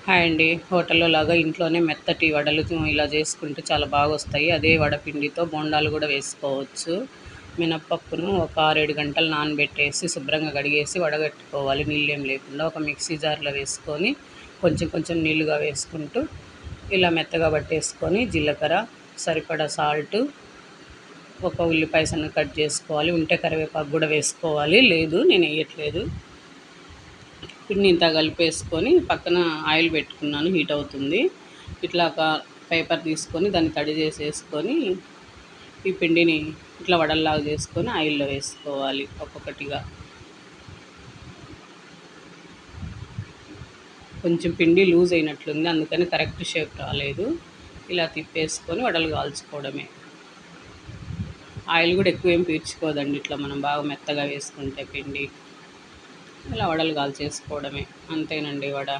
Hi అండి. హోటల్లో లాగా ఇంట్లోనే మెత్తటి వడలు ఇలా చేసుకుంటే చాలా బాగా వస్తాయి. అదే వడపిండితో బోండాలు కూడా వేసుకోవచ్చు. మినప్పప్పును ఒక 6-7 గంటలు నానబెట్టేసి శుభ్రంగా కడిగేసి వడగట్టుకోవాలి. నీళ్ళేం లేకుండా ఒక మిక్సీ జార్లో వేసుకొని కొంచెం కొంచెం నీళ్ళుగా వేసుకుంటూ ఇలా మెత్తగా పట్టేసుకొని జీలకర్ర, సరిపడా సాల్టు, ఒక ఉల్లిపాయ సన్నగా కట్ చేసుకోవాలి. ఉంటే కరివేపాకు కూడా వేసుకోవాలి. లేదు, నేను వేయట్లేదు. పిండి ఇంత కలిపేసుకొని పక్కన ఆయిల్ పెట్టుకున్నాను, హీట్ అవుతుంది. ఇట్లా ఒక పేపర్ తీసుకొని దాన్ని తడి చేసేసుకొని ఈ పిండిని ఇట్లా వడల్లాగా చేసుకొని ఆయిల్లో వేసుకోవాలి ఒక్కొక్కటిగా. కొంచెం పిండి లూజ్ అయినట్లుంది, అందుకని కరెక్ట్ షేప్ రాలేదు. ఇలా తిప్పేసుకొని వడలు కాల్చుకోవడమే. ఆయిల్ కూడా ఎక్కువ ఏం పీల్చుకోదండి ఇట్లా మనం బాగా మెత్తగా వేసుకుంటే పిండి. ఇలా వడలు కాల్చేసుకోవడమే, అంతేనండి వడ.